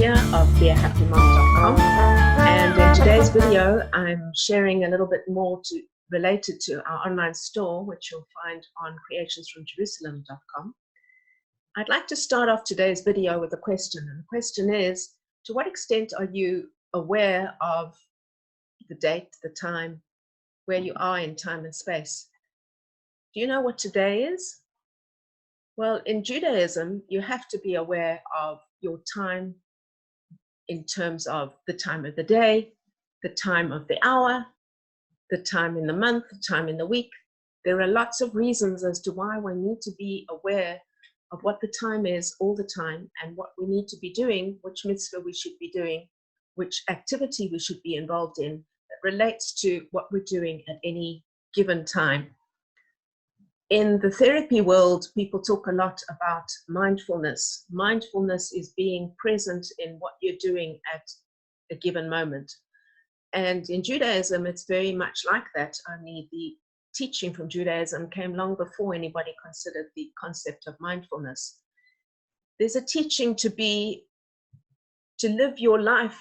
Shear of BeAHappyMom.com, and in today's video I'm sharing a little bit more related to our online store, which you'll find on creationsfromjerusalem.com. I'd like to start off today's video with a question, and the question is, to what extent are you aware of the date, the time, where you are in time and space? Do you know what today is? Well, in Judaism, you have to be aware of your time in terms of the time of the day, the time of the hour, the time in the month, the time in the week. There are lots of reasons as to why we need to be aware of what the time is all the time and what we need to be doing, which mitzvah we should be doing, which activity we should be involved in that relates to what we're doing at any given time. In the therapy world, people talk a lot about mindfulness. Mindfulness is being present in what you're doing at a given moment. And in Judaism, it's very much like that, only the teaching from Judaism came long before anybody considered the concept of mindfulness. There's a teaching to live your life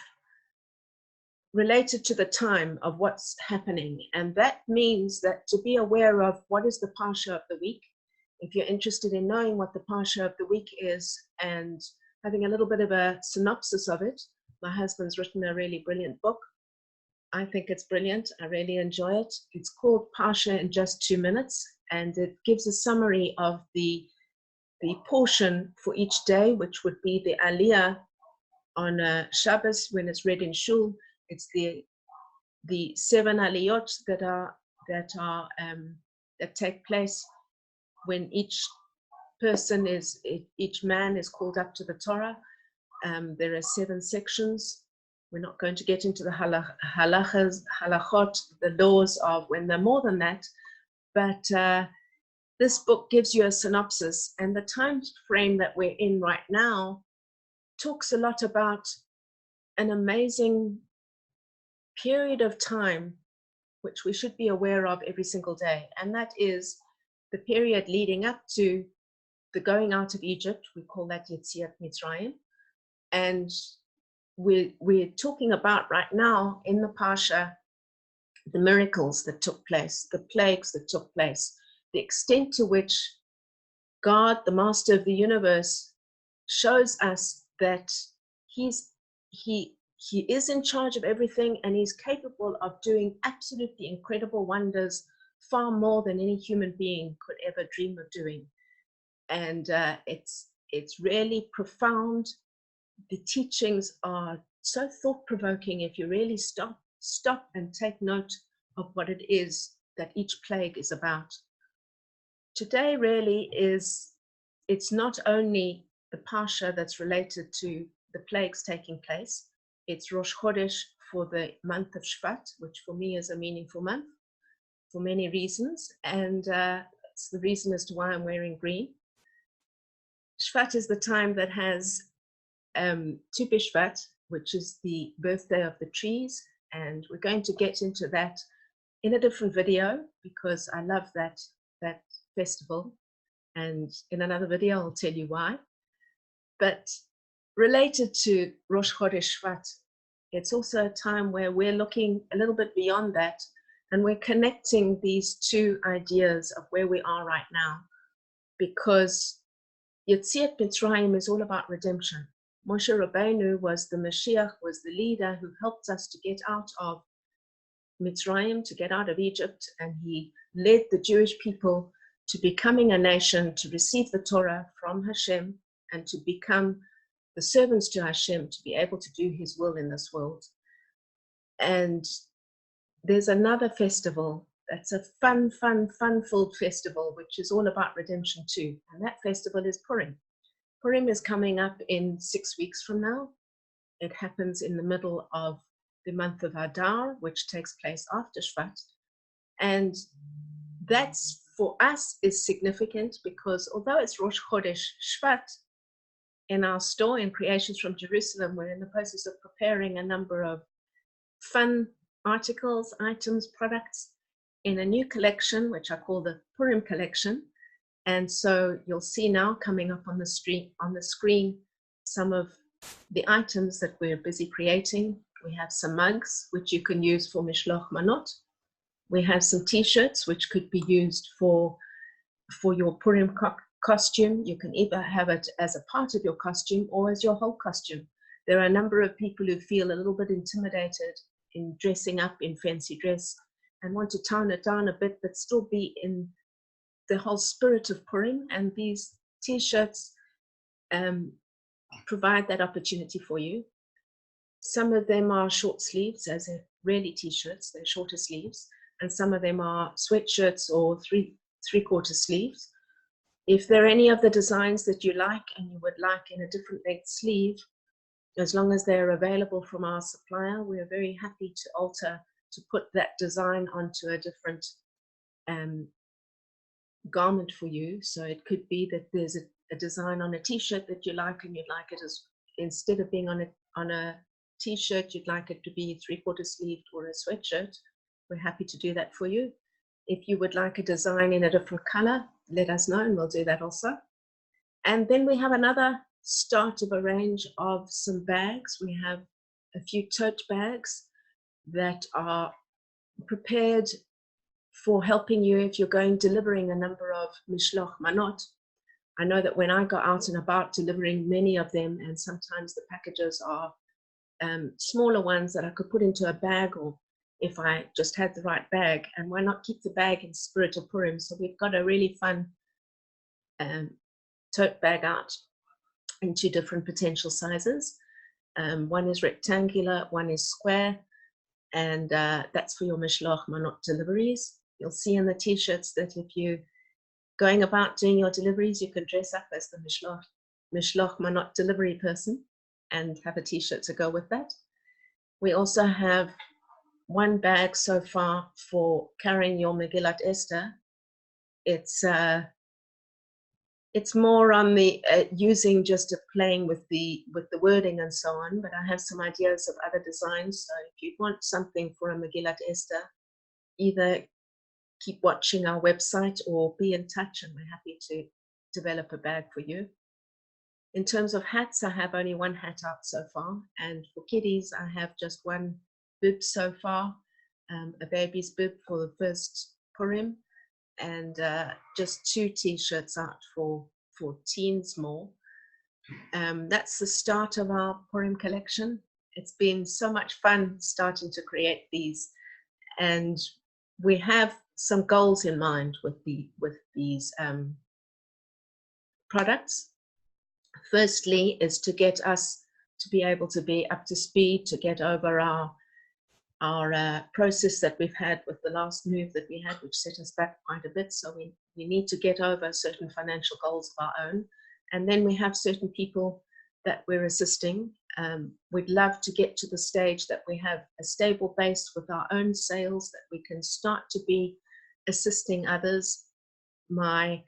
related to the time of what's happening. And that means that to be aware of what is the Parsha of the week. If you're interested in knowing what the Parsha of the week is and having a little bit of a synopsis of it, my husband's written a really brilliant book. I think it's brilliant. I really enjoy it. It's called Parsha in Just 2 Minutes, and it gives a summary of the portion for each day, which would be the Aliyah on Shabbos when it's read in Shul. It's the 7 aliyot that take place when each man is called up to the Torah. There are 7 sections. We're not going to get into the halachot, the laws of when they're more than that, but this book gives you a synopsis, and the time frame that we're in right now talks a lot about an amazing period of time which we should be aware of every single day, and that is the period leading up to the going out of Egypt. We call that Yetziat Mitzrayim, and we're talking about right now in the Parsha the miracles that took place, the plagues that took place, the extent to which God, the master of the universe, shows us that he is in charge of everything, and he's capable of doing absolutely incredible wonders, far more than any human being could ever dream of doing. And it's really profound. The teachings are so thought-provoking if you really stop and take note of what it is that each plague is about. Today really it's not only the Parsha that's related to the plagues taking place. It's Rosh Chodesh for the month of Shvat, which for me is a meaningful month for many reasons, and it's the reason as to why I'm wearing green. Shvat is the time that has Tu B'Shvat, which is the birthday of the trees, and we're going to get into that in a different video because I love that festival, and in another video I'll tell you why. But related to Rosh Chodesh Shvat, it's also a time where we're looking a little bit beyond that, and we're connecting these two ideas of where we are right now, because Yetziat Mitzrayim is all about redemption. Moshe Rabbeinu was the Mashiach, was the leader who helped us to get out of Mitzrayim, to get out of Egypt, and he led the Jewish people to becoming a nation, to receive the Torah from Hashem, and to become the servants to Hashem, to be able to do his will in this world. And there's another festival that's a fun-filled festival, which is all about redemption too, and that festival is Purim. Purim is coming up in 6 weeks from now. It happens in the middle of the month of Adar, which takes place after Shvat. And that's, for us, is significant because although it's Rosh Chodesh Shvat, in our store in Creations from Jerusalem, we're in the process of preparing a number of fun articles, items, products in a new collection, which I call the Purim Collection. And so you'll see now coming up on the screen some of the items that we're busy creating. We have some mugs, which you can use for Mishloach Manot. We have some t-shirts, which could be used for your Purim costume. You can either have it as a part of your costume or as your whole costume. There are a number of people who feel a little bit intimidated in dressing up in fancy dress and want to tone it down a bit, but still be in the whole spirit of Purim. And these t-shirts provide that opportunity for you. Some of them are short sleeves, as they're really t-shirts, they're shorter sleeves, and some of them are sweatshirts or three-quarter sleeves. If there are any of the designs that you like and you would like in a different length sleeve, as long as they're available from our supplier, we're very happy to alter, to put that design onto a different garment for you. So it could be that there's a design on a t-shirt that you like, and you'd like it as, instead of being on a t-shirt, you'd like it to be three-quarter sleeved or a sweatshirt. We're happy to do that for you. If you would like a design in a different color, let us know and we'll do that also. And then we have another start of a range of some bags. We have a few tote bags that are prepared for helping you if you're going delivering a number of Mishloach Manot. I know that when I go out and about delivering many of them, and sometimes the packages are smaller ones that I could put into a bag, or if I just had the right bag, and why not keep the bag in spirit of Purim? So we've got a really fun tote bag out in two different potential sizes. One is rectangular, one is square, and that's for your Mishloach Manot deliveries. You'll see in the t-shirts that if you're going about doing your deliveries, you can dress up as the Mishloach Manot delivery person and have a t-shirt to go with that. We also have one bag so far for carrying your Megillat Esther. It's more on the using just playing with the wording and so on, but I have some ideas of other designs. So if you want something for a Megillat Esther, either keep watching our website or be in touch, and we're happy to develop a bag for you. In terms of hats, I have only one hat out so far, and for kiddies, I have just one bib so far, a baby's bib for the first Purim, and just two t-shirts out for teens more. That's the start of our Purim collection. It's been so much fun starting to create these, and we have some goals in mind with these products. Firstly is to get us to be able to be up to speed, to get over our process that we've had with the last move that we had, which set us back quite a bit. So we need to get over certain financial goals of our own. And then we have certain people that we're assisting. We'd love to get to the stage that we have a stable base with our own sales, that we can start to be assisting others. My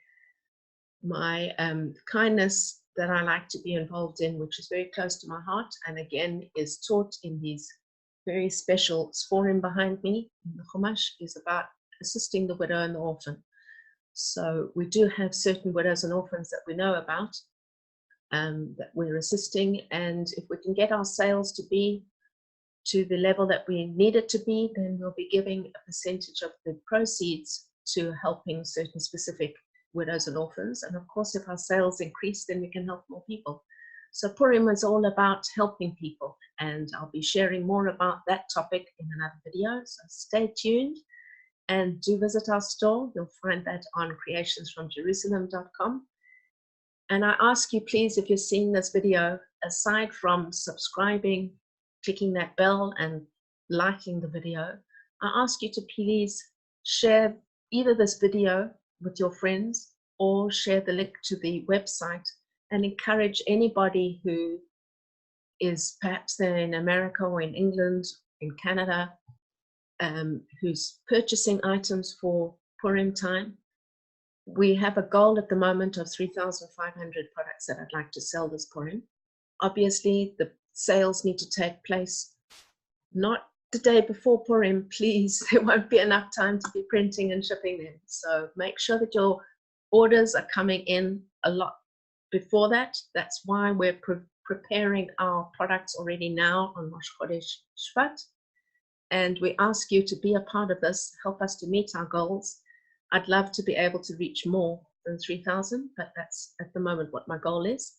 kindness that I like to be involved in, which is very close to my heart, and again is taught in these very special sforim behind me in the Chumash, is about assisting the widow and the orphan. So we do have certain widows and orphans that we know about, that we're assisting, and if we can get our sales to be to the level that we need it to be, then we'll be giving a percentage of the proceeds to helping certain specific widows and orphans. And of course, if our sales increase, then we can help more people. So Purim is all about helping people, and I'll be sharing more about that topic in another video. So stay tuned and do visit our store. You'll find that on creationsfromjerusalem.com. And I ask you, please, if you're seeing this video, aside from subscribing, clicking that bell and liking the video, I ask you to please share either this video with your friends or share the link to the website, and encourage anybody who is perhaps there in America or in England, in Canada, who's purchasing items for Purim time. We have a goal at the moment of 3,500 products that I'd like to sell this Purim. Obviously, the sales need to take place not the day before Purim, please. There won't be enough time to be printing and shipping them. So make sure that your orders are coming in a lot before that. That's why we're preparing our products already now on Rosh Chodesh Shvat. And we ask you to be a part of this, help us to meet our goals. I'd love to be able to reach more than 3,000, but that's at the moment what my goal is.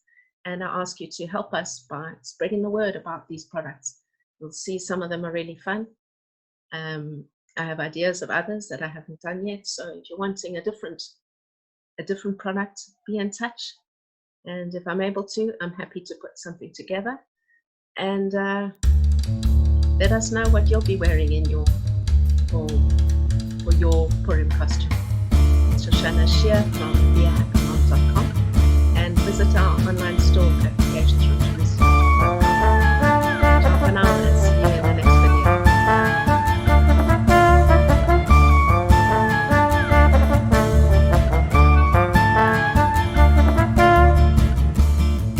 And I ask you to help us by spreading the word about these products. You'll see some of them are really fun. I have ideas of others that I haven't done yet. So if you're wanting a different product, be in touch. And if I'm able to, I'm happy to put something together. And let us know what you'll be wearing in your for your Purim costume. It's Shoshanah Shear from beerhappymom.com, and visit our online store at